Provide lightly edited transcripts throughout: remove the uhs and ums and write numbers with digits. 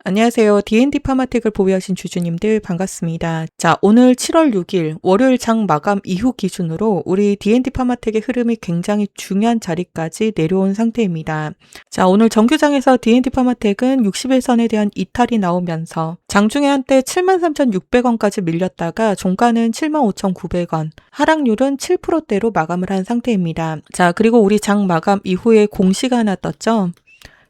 안녕하세요. D&D 파마텍을 보유하신 주주님들 반갑습니다. 자, 오늘 7월 6일 월요일 장 마감 이후 기준으로 우리 D&D 파마텍의 흐름이 굉장히 중요한 자리까지 내려온 상태입니다. 자, 오늘 정규장에서 D&D 파마텍은 60일선에 대한 이탈이 나오면서 장중에 한때 73,600원까지 밀렸다가 종가는 75,900원, 하락률은 7%대로 마감을 한 상태입니다. 자, 그리고 우리 장 마감 이후에 공시가 하나 떴죠.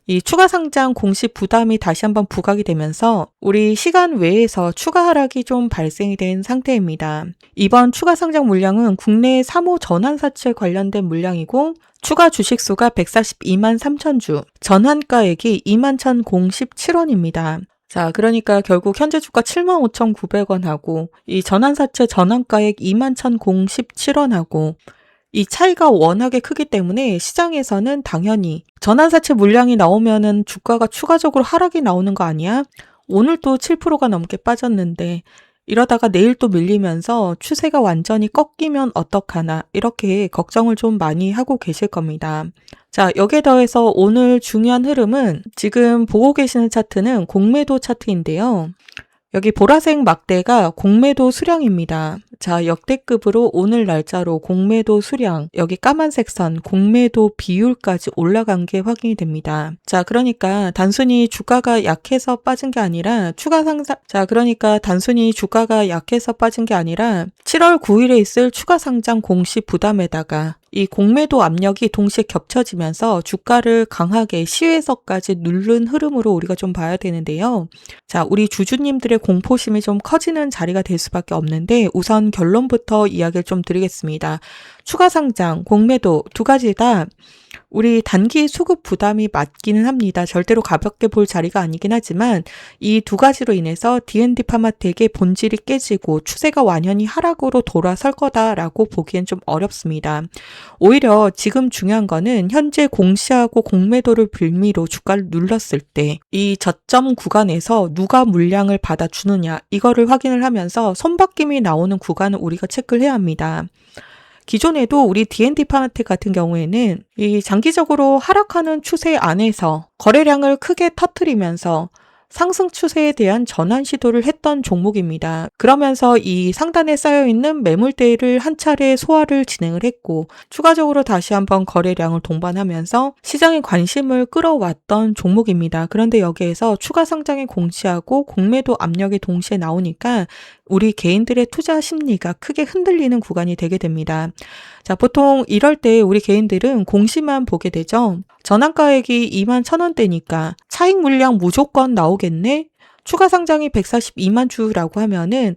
이 추가 상장 공시 부담이 다시 한번 부각이 되면서 우리 시간 외에서 추가 하락이 좀 발생이 된 상태입니다. 이번 추가 상장 물량은 국내 3호 전환사채 관련된 물량이고 추가 주식수가 142만 3천주, 전환가액이 21,017원입니다. 자, 그러니까 결국 현재 주가 75,900원하고 이 전환사채 전환가액 21,017원하고 이 차이가 워낙에 크기 때문에 시장에서는 당연히 전환사채 물량이 나오면은 주가가 추가적으로 하락이 나오는 거 아니야? 오늘 또 7%가 넘게 빠졌는데 이러다가 내일 또 밀리면서 추세가 완전히 꺾이면 어떡하나 이렇게 걱정을 좀 많이 하고 계실 겁니다. 자, 여기에 더해서 오늘 중요한 흐름은 지금 보고 계시는 차트는 공매도 차트인데요. 여기 보라색 막대가 공매도 수량입니다. 자, 역대급으로 오늘 날짜로 공매도 수량, 여기 까만색 선 공매도 비율까지 올라간 게 확인이 됩니다. 자, 그러니까 단순히 주가가 약해서 빠진 게 아니라 단순히 주가가 약해서 빠진 게 아니라 7월 9일에 있을 추가 상장 공시 부담에다가 이 공매도 압력이 동시에 겹쳐지면서 주가를 강하게 시외서까지 누른 흐름으로 우리가 좀 봐야 되는데요. 자, 우리 주주님들의 공포심이 좀 커지는 자리가 될 수밖에 없는데 우선 결론부터 이야기를 좀 드리겠습니다. 추가 상장, 공매도 두 가지 다 우리 단기 수급 부담이 맞기는 합니다. 절대로 가볍게 볼 자리가 아니긴 하지만 이 두 가지로 인해서 D&D 파마텍의 본질이 깨지고 추세가 완연히 하락으로 돌아설 거다라고 보기엔 좀 어렵습니다. 오히려 지금 중요한 거는 현재 공시하고 공매도를 빌미로 주가를 눌렀을 때 이 저점 구간에서 누가 물량을 받아주느냐 이거를 확인을 하면서 손바뀜이 나오는 구간을 우리가 체크를 해야 합니다. 기존에도 우리 D&D 파마텍 같은 경우에는 이 장기적으로 하락하는 추세 안에서 거래량을 크게 터뜨리면서 상승 추세에 대한 전환 시도를 했던 종목입니다. 그러면서 이 상단에 쌓여있는 매물대를 한 차례 소화를 진행을 했고 추가적으로 다시 한번 거래량을 동반하면서 시장의 관심을 끌어왔던 종목입니다. 그런데 여기에서 추가 상장에 공시하고 공매도 압력이 동시에 나오니까 우리 개인들의 투자 심리가 크게 흔들리는 구간이 되게 됩니다. 자, 보통 이럴 때 우리 개인들은 공시만 보게 되죠. 전환가액이 21,000원대니까 차익 물량 무조건 나오겠네? 추가 상장이 142만 주라고 하면은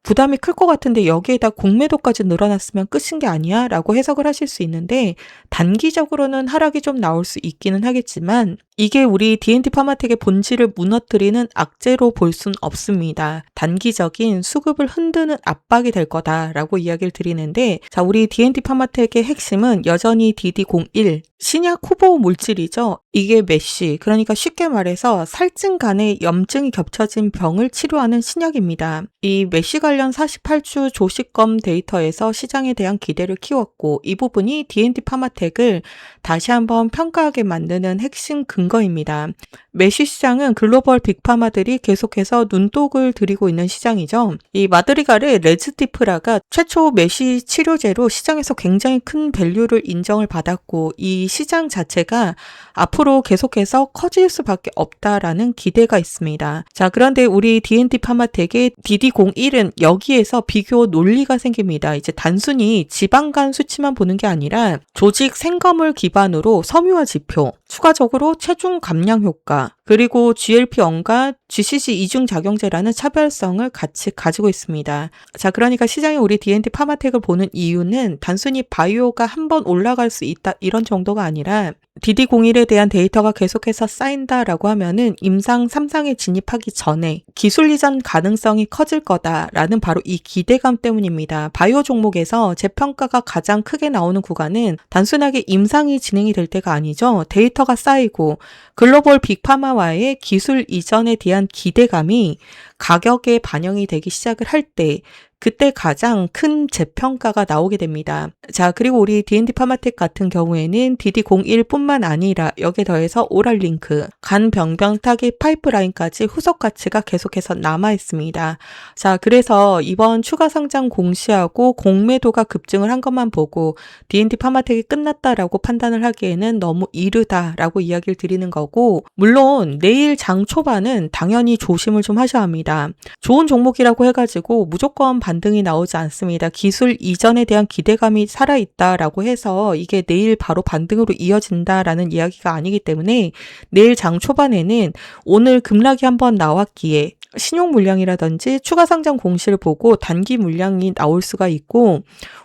부담이 클 것 같은데 여기에다 공매도까지 늘어났으면 끝인 게 아니야? 라고 해석을 하실 수 있는데 단기적으로는 하락이 좀 나올 수 있기는 하겠지만 이게 우리 D&D 파마텍의 본질을 무너뜨리는 악재로 볼 순 없습니다. 단기적인 수급을 흔드는 압박이 될 거다라고 이야기를 드리는데 자, 우리 D&D 파마텍의 핵심은 여전히 DD01 신약 후보 물질이죠. 이게 메쉬, 그러니까 쉽게 말해서 살증 간에 염증이 겹쳐진 병을 치료하는 신약입니다. 이 메쉬 관련 48주 조식검 데이터에서 시장에 대한 기대를 키웠고 이 부분이 D&D 파마텍을 다시 한번 평가하게 만드는 핵심 근거입니다. 메쉬 시장은 글로벌 빅파마들이 계속해서 눈독을 들이고 있는 시장이죠. 이 마드리갈의 레즈티프라가 최초 메쉬 치료제로 시장에서 굉장히 큰 밸류를 인정을 받았고 이 시장 자체가 앞으로 계속해서 커질 수밖에 없다라는 기대가 있습니다. 자, 그런데 우리 D&D 파마텍의 DD01은 여기에서 비교 논리가 생깁니다. 이제 단순히 지방간 수치만 보는 게 아니라 조직 생검을 기반으로 섬유화 지표, 추가적으로 체중 감량 효과, 그리고 GLP-1과 GCG 이중작용제라는 차별성을 같이 가지고 있습니다. 자, 그러니까 시장이 우리 D&D 파마텍을 보는 이유는 단순히 바이오가 한번 올라갈 수 있다 이런 정도가 아니라 DD01에 대한 데이터가 계속해서 쌓인다라고 하면은 임상 3상에 진입하기 전에 기술 이전 가능성이 커질 거다라는 바로 이 기대감 때문입니다. 바이오 종목에서 재평가가 가장 크게 나오는 구간은 단순하게 임상이 진행이 될 때가 아니죠. 데이터가 쌓이고 글로벌 빅파마와의 기술 이전에 대한 기대감이 가격에 반영이 되기 시작을 할 때 그때 가장 큰 재평가가 나오게 됩니다. 자, 그리고 우리 D&D 파마텍 같은 경우에는 DD01뿐만 아니라 여기에 더해서 오랄링크, 간병변 타깃 파이프라인까지 후속 가치가 계속해서 남아 있습니다. 자, 그래서 이번 추가 상장 공시하고 공매도가 급증을 한 것만 보고 D&D 파마텍이 끝났다라고 판단을 하기에는 너무 이르다라고 이야기를 드리는 거고, 물론 내일 장 초반은 당연히 조심을 좀 하셔야 합니다. 좋은 종목이라고 해가지고 무조건 반등이 나오지 않습니다. 기술 이전에 대한 기대감이 살아있다라고 해서 이게 내일 바로 반등으로 이어진다라는 이야기가 아니기 때문에 내일 장 초반에는 오늘 급락이 한번 나왔기에 신용 물량이라든지 추가 상장 공시를 보고 단기 물량이 나올 수가 있고,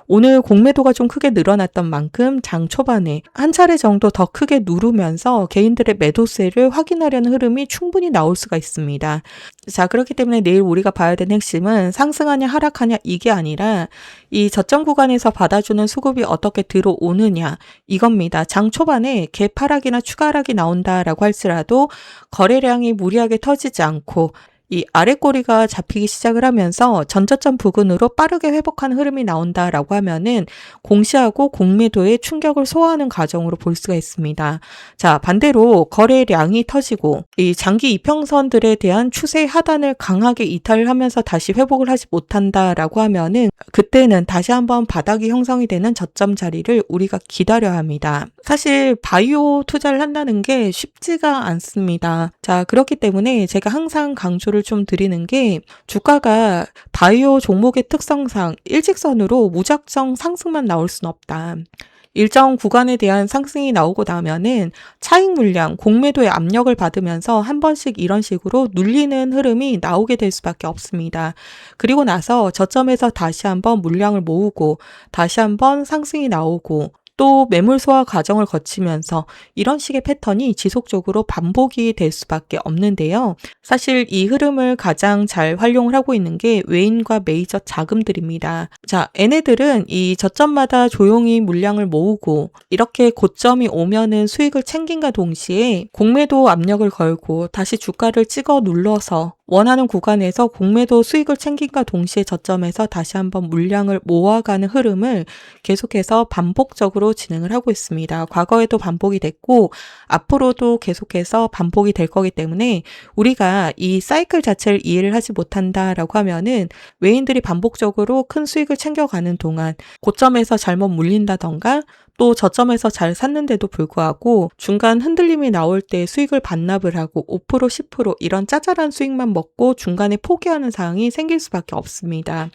오늘 공매도가 좀 크게 늘어났던 만큼 장 초반에 한 차례 정도 더 크게 누르면서 개인들의 매도세를 확인하려는 흐름이 충분히 나올 수가 있습니다. 자, 그렇기 때문에 내일 우리가 봐야 되는 핵심은 상승하냐 하락하냐 이게 아니라 이 저점 구간에서 받아주는 수급이 어떻게 들어오느냐 이겁니다. 장 초반에 갭 하락이나 추가 하락이 나온다라고 할지라도 거래량이 무리하게 터지지 않고 이 아래 꼬리가 잡히기 시작을 하면서 전저점 부근으로 빠르게 회복하는 흐름이 나온다라고 하면은 공시하고 공매도의 충격을 소화하는 과정으로 볼 수가 있습니다. 자, 반대로 거래량이 터지고 이 장기 이평선들에 대한 추세 하단을 강하게 이탈을 하면서 다시 회복을 하지 못한다라고 하면은 그때는 다시 한번 바닥이 형성이 되는 저점 자리를 우리가 기다려야 합니다. 사실 바이오 투자를 한다는 게 쉽지가 않습니다. 자, 그렇기 때문에 제가 항상 강조를 좀 드리는 게 주가가 바이오 종목의 특성상 일직선으로 무작정 상승만 나올 수는 없다. 일정 구간에 대한 상승이 나오고 나면은 차익 물량, 공매도의 압력을 받으면서 한 번씩 이런 식으로 눌리는 흐름이 나오게 될 수밖에 없습니다. 그리고 나서 저점에서 다시 한번 물량을 모으고 다시 한번 상승이 나오고 또 매물 소화 과정을 거치면서 이런 식의 패턴이 지속적으로 반복이 될 수밖에 없는데요. 사실 이 흐름을 가장 잘 활용을 하고 있는 게 외인과 메이저 자금들입니다. 자, 얘네들은 이 저점마다 조용히 물량을 모으고 이렇게 고점이 오면은 수익을 챙긴과 동시에 공매도 압력을 걸고 다시 주가를 찍어 눌러서 원하는 구간에서 공매도 수익을 챙긴과 동시에 저점에서 다시 한번 물량을 모아가는 흐름을 계속해서 반복적으로 진행을 하고 있습니다. 과거에도 반복이 됐고 앞으로도 계속해서 반복이 될 거기 때문에 우리가 이 사이클 자체를 이해를 하지 못한다라고 하면은 외인들이 반복적으로 큰 수익을 챙겨가는 동안 고점에서 잘못 물린다던가 또 저점에서 잘 샀는데도 불구하고 중간 흔들림이 나올 때 수익을 반납을 하고 5% 10% 이런 짜잘한 수익만 먹고 중간에 포기하는 상황이 생길 수밖에 없습니다.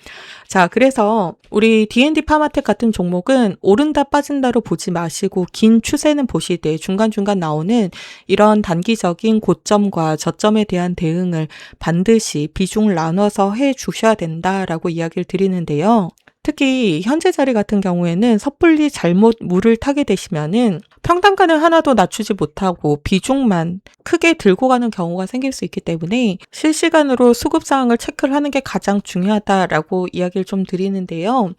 자, 그래서 우리 D&D 파마텍 같은 종목은 오른다 빠진다로 보지 마시고 긴 추세는 보시되 중간중간 나오는 이런 단기적인 고점과 저점에 대한 대응을 반드시 비중을 나눠서 해 주셔야 된다라고 이야기를 드리는데요. 특히 현재 자리 같은 경우에는 섣불리 잘못 물을 타게 되시면은 평단가는 하나도 낮추지 못하고 비중만 크게 들고 가는 경우가 생길 수 있기 때문에 실시간으로 수급 상황을 체크를 하는 게 가장 중요하다라고 이야기를 좀 드리는데요.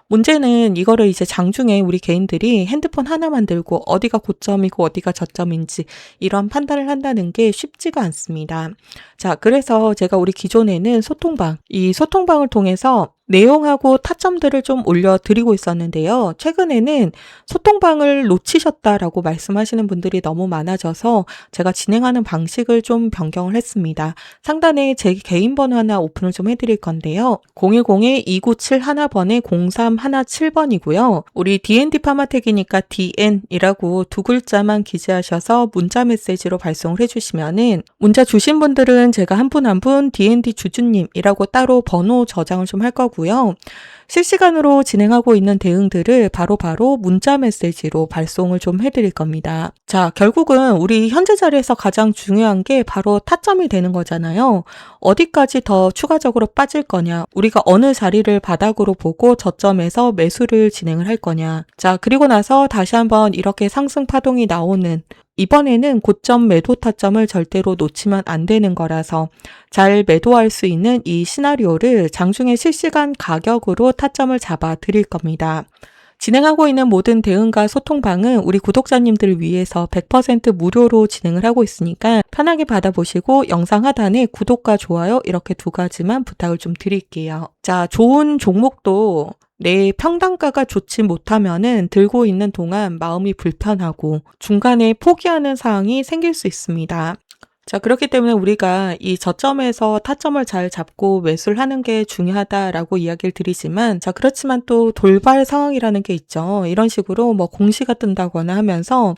문제는 이거를 이제 장중에 우리 개인들이 핸드폰 하나만 들고 어디가 고점이고 어디가 저점인지 이런 판단을 한다는 게 쉽지가 않습니다. 자, 그래서 제가 우리 기존에는 이 소통방을 통해서 내용하고 타점들을 좀 올려드리고 있었는데요. 최근에는 소통방을 놓치셨다라고 말씀하시는 분들이 너무 많아져서 제가 진행하는 방식을 좀 변경을 했습니다. 상단에 제 개인 번호 하나 오픈을 좀 해드릴 건데요. 010-2971번에 0317번이고요. 우리 D&D 파마텍이니까 DN이라고 두 글자만 기재하셔서 문자 메시지로 발송을 해주시면은 문자 주신 분들은 제가 한 분 한 분 D&D 주주님이라고 따로 번호 저장을 좀 할 거고요. 실시간으로 진행하고 있는 대응들을 바로바로 문자 메시지로 발송을 좀 해드릴 겁니다. 자, 결국은 우리 현재 자리에서 가장 중요한 게 바로 타점이 되는 거잖아요. 어디까지 더 추가적으로 빠질 거냐, 우리가 어느 자리를 바닥으로 보고 저점에서 매수를 진행을 할 거냐. 자, 그리고 나서 다시 한번 이렇게 상승 파동이 나오는 이번에는 고점 매도 타점을 절대로 놓치면 안 되는 거라서 잘 매도할 수 있는 이 시나리오를 장중에 실시간 가격으로 타점을 잡아 드릴 겁니다. 진행하고 있는 모든 대응과 소통방은 우리 구독자님들을 위해서 100% 무료로 진행을 하고 있으니까 편하게 받아보시고 영상 하단에 구독과 좋아요 이렇게 2가지만 부탁을 좀 드릴게요. 자, 좋은 종목도 내 평단가가 좋지 못하면은 들고 있는 동안 마음이 불편하고 중간에 포기하는 상황이 생길 수 있습니다. 자, 그렇기 때문에 우리가 이 저점에서 타점을 잘 잡고 매수를 하는 게 중요하다라고 이야기를 드리지만, 자, 그렇지만 또 돌발 상황이라는 게 있죠. 이런 식으로 뭐 공시가 뜬다거나 하면서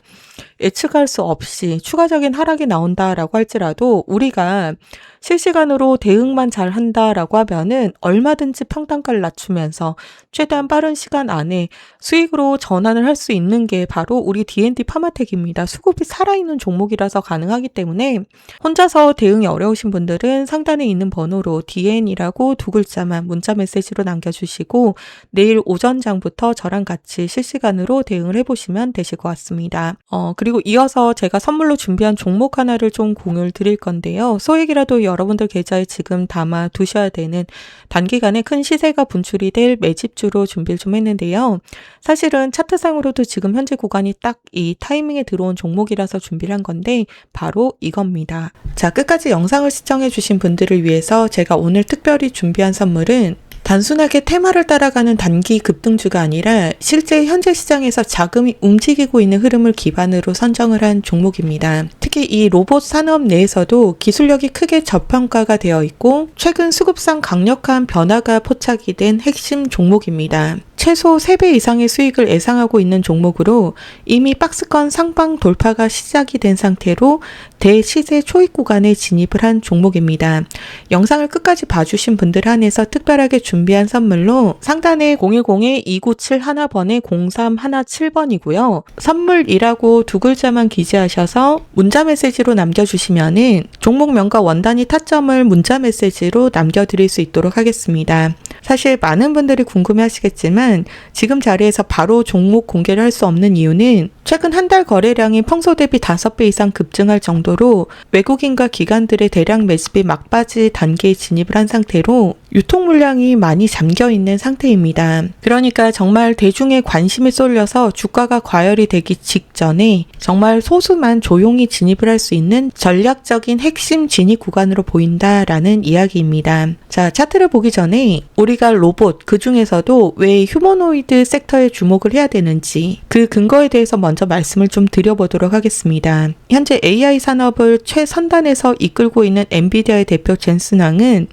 예측할 수 없이 추가적인 하락이 나온다라고 할지라도 우리가 실시간으로 대응만 잘 한다라고 하면은 얼마든지 평단가를 낮추면서 최대한 빠른 시간 안에 수익으로 전환을 할 수 있는 게 바로 우리 D&D 파마텍입니다. 수급이 살아있는 종목이라서 가능하기 때문에 혼자서 대응이 어려우신 분들은 상단에 있는 번호로 DN이라고 2글자만 문자 메시지로 남겨주시고 내일 오전장부터 저랑 같이 실시간으로 대응을 해보시면 되실 것 같습니다. 그리고 이어서 제가 선물로 준비한 종목 하나를 좀 공유를 드릴 건데요. 소액이라도 여러분들 계좌에 지금 담아 두셔야 되는 단기간에 큰 시세가 분출이 될 매집주로 준비를 좀 했는데요. 사실은 차트상으로도 지금 현재 구간이 딱 이 타이밍에 들어온 종목이라서 준비를 한 건데 바로 이겁니다. 자, 끝까지 영상을 시청해 주신 분들을 위해서 제가 오늘 특별히 준비한 선물은 단순하게 테마를 따라가는 단기 급등주가 아니라 실제 현재 시장에서 자금이 움직이고 있는 흐름을 기반으로 선정을 한 종목입니다. 특히 이 로봇 산업 내에서도 기술력이 크게 저평가가 되어 있고 최근 수급상 강력한 변화가 포착이 된 핵심 종목입니다. 최소 3배 이상의 수익을 예상하고 있는 종목으로 이미 박스권 상방 돌파가 시작이 된 상태로 대시세 초입 구간에 진입을 한 종목입니다. 영상을 끝까지 봐주신 분들 한해서 특별하게 준비한 선물로 상단에 010-2971번에 0317번이고요. 선물이라고 2글자만 기재하셔서 문자 메시지로 남겨주시면은 종목명과 원단위 타점을 문자 메시지로 남겨드릴 수 있도록 하겠습니다. 사실 많은 분들이 궁금해하시겠지만 지금 자리에서 바로 종목 공개를 할 수 없는 이유는 최근 한 달 거래량이 평소 대비 5배 이상 급증할 정도로 외국인과 기관들의 대량 매집이 막바지 단계에 진입을 한 상태로 유통 물량이 많이 잠겨 있는 상태입니다. 그러니까 정말 대중의 관심이 쏠려서 주가가 과열이 되기 직전에 정말 소수만 조용히 진입을 할 수 있는 전략적인 핵심 진입 구간으로 보인다라는 이야기입니다. 자, 차트를 보기 전에 우리가 로봇, 그 중에서도 왜 휴머노이드 섹터에 주목을 해야 되는지 그 근거에 대해서 먼저 말씀을 좀 드려보도록 하겠습니다. 현재 AI 산업을 최선단에서 이끌고 있는 엔비디아의 대표 젠슨 황은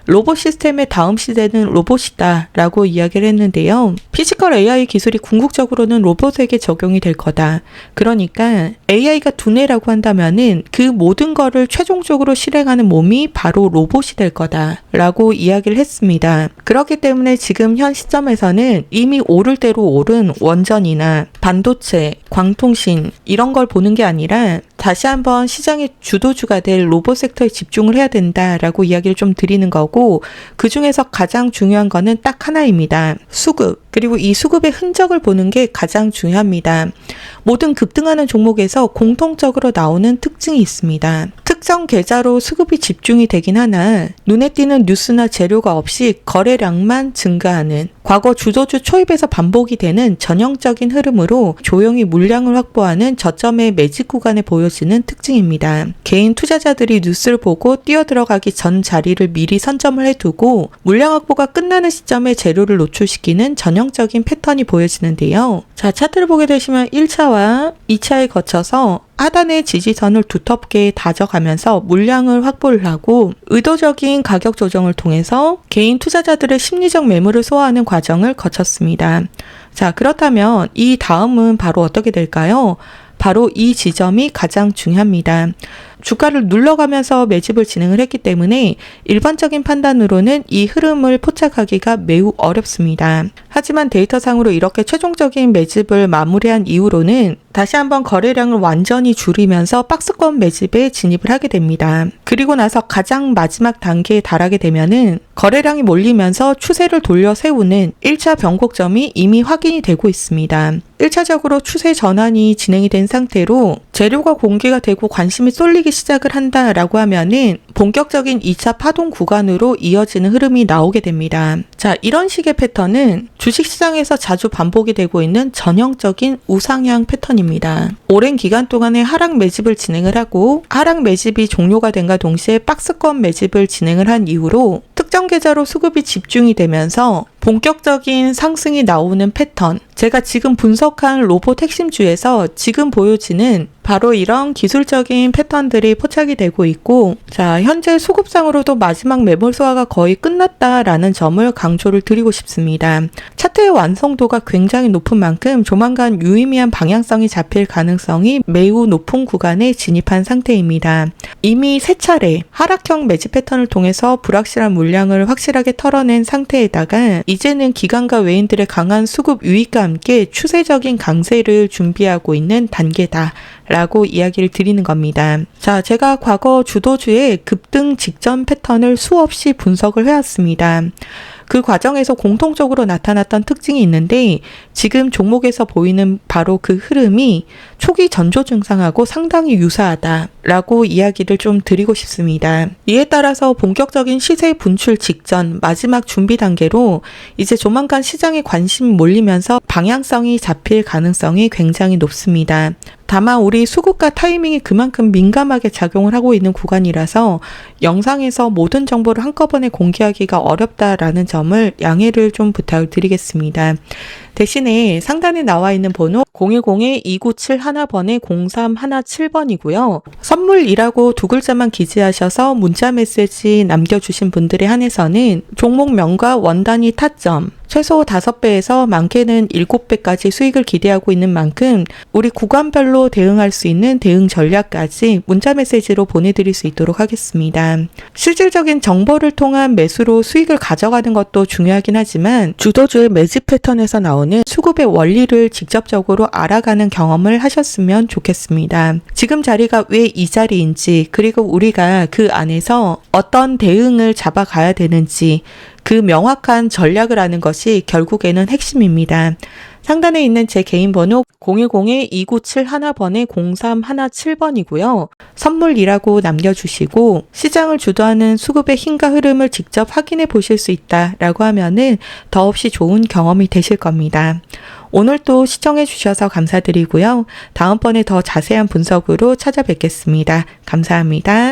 로봇 시스템의 다음 시대는 로봇이다 라고 이야기를 했는데요. 피지컬 AI 기술이 궁극적으로는 로봇에게 적용이 될 거다. 그러니까 AI가 두뇌라고 한다면은 그 모든 거를 최종적으로 실행하는 몸이 바로 로봇이 될 거다 라고 이야기를 했습니다. 그렇기 때문에 지금 현 시점에서는 이미 오를 대로 오른 원전이나 반도체, 광통신 이런 걸 보는 게 아니라 다시 한번 시장의 주도주가 될 로봇 섹터에 집중을 해야 된다라고 이야기를 좀 드리는 거고, 그 중에서 가장 중요한 거는 딱 하나입니다. 수급. 그리고 이 수급의 흔적을 보는 게 가장 중요합니다. 모든 급등하는 종목에서 공통적으로 나오는 특징이 있습니다. 특정 계좌로 수급이 집중이 되긴 하나 눈에 띄는 뉴스나 재료가 없이 거래량만 증가하는, 과거 주도주 초입에서 반복이 되는 전형적인 흐름으로 조용히 물량을 확보하는 저점의 매집 구간에 보여지는 특징입니다. 개인 투자자들이 뉴스를 보고 뛰어들어가기 전 자리를 미리 선점을 해두고 물량 확보가 끝나는 시점에 재료를 노출시키는 전형적인 패턴이 보여지는데요. 자, 차트를 보게 되시면 1차와 2차에 거쳐서 하단의 지지선을 두텁게 다져가면서 물량을 확보를 하고 의도적인 가격 조정을 통해서 개인 투자자들의 심리적 매물을 소화하는 과정을 거쳤습니다. 자, 그렇다면 이 다음은 바로 어떻게 될까요? 바로 이 지점이 가장 중요합니다. 주가를 눌러가면서 매집을 진행을 했기 때문에 일반적인 판단으로는 이 흐름을 포착하기가 매우 어렵습니다. 하지만 데이터상으로 이렇게 최종적인 매집을 마무리한 이후로는 다시 한번 거래량을 완전히 줄이면서 박스권 매집에 진입을 하게 됩니다. 그리고 나서 가장 마지막 단계에 달하게 되면은 거래량이 몰리면서 추세를 돌려 세우는 1차 변곡점이 이미 확인이 되고 있습니다. 1차적으로 추세 전환이 진행이 된 상태로 재료가 공개가 되고 관심이 쏠리기 시작을 한다라고 하면은 본격적인 2차 파동 구간으로 이어지는 흐름이 나오게 됩니다. 자, 이런 식의 패턴은 주식시장에서 자주 반복이 되고 있는 전형적인 우상향 패턴입니다. 오랜 기간 동안에 하락 매집을 진행을 하고 하락 매집이 종료가 된과 동시에 박스권 매집을 진행을 한 이후로 특정 계좌로 수급이 집중이 되면서 본격적인 상승이 나오는 패턴, 제가 지금 분석한 로봇 핵심주에서 지금 보여지는 바로 이런 기술적인 패턴들이 포착이 되고 있고, 자, 현재 수급상으로도 마지막 매물 소화가 거의 끝났다라는 점을 강조를 드리고 싶습니다. 차트의 완성도가 굉장히 높은 만큼 조만간 유의미한 방향성이 잡힐 가능성이 매우 높은 구간에 진입한 상태입니다. 이미 3차례 하락형 매집 패턴을 통해서 불확실한 물량을 확실하게 털어낸 상태에다가 이제는 기관과 외인들의 강한 수급 유입과 함께 추세적인 강세를 준비하고 있는 단계다 라고 이야기를 드리는 겁니다. 자, 제가 과거 주도주의 급등 직전 패턴을 수없이 분석을 해왔습니다. 그 과정에서 공통적으로 나타났던 특징이 있는데 지금 종목에서 보이는 바로 그 흐름이 초기 전조 증상하고 상당히 유사하다라고 이야기를 좀 드리고 싶습니다. 이에 따라서 본격적인 시세 분출 직전 마지막 준비 단계로 이제 조만간 시장에 관심이 몰리면서 방향성이 잡힐 가능성이 굉장히 높습니다. 다만 우리 수급과 타이밍이 그만큼 민감하게 작용을 하고 있는 구간이라서 영상에서 모든 정보를 한꺼번에 공개하기가 어렵다라는 점을 양해를 좀 부탁을 드리겠습니다. 대신에 상단에 나와 있는 번호 010-2971번에 0317번이고요. 선물이라고 두 글자만 기재하셔서 문자 메시지 남겨주신 분들에 한해서는 종목명과 원단위 타점 최소 5배에서 많게는 7배까지 수익을 기대하고 있는 만큼 우리 구간별로 대응할 수 있는 대응 전략까지 문자 메시지로 보내드릴 수 있도록 하겠습니다. 실질적인 정보를 통한 매수로 수익을 가져가는 것도 중요하긴 하지만 주도주의 매집 패턴에서 나오는 수급의 원리를 직접적으로 알아가는 경험을 하셨으면 좋겠습니다. 지금 자리가 왜 이 자리인지, 그리고 우리가 그 안에서 어떤 대응을 잡아가야 되는지 그 명확한 전략을 아는 것이 결국에는 핵심입니다. 상단에 있는 제 개인 번호 010-2971번에 0317번이고요. 선물이라고 남겨주시고 시장을 주도하는 수급의 힘과 흐름을 직접 확인해 보실 수 있다라고 하면은 더없이 좋은 경험이 되실 겁니다. 오늘 또 시청해 주셔서 감사드리고요. 다음번에 더 자세한 분석으로 찾아뵙겠습니다. 감사합니다.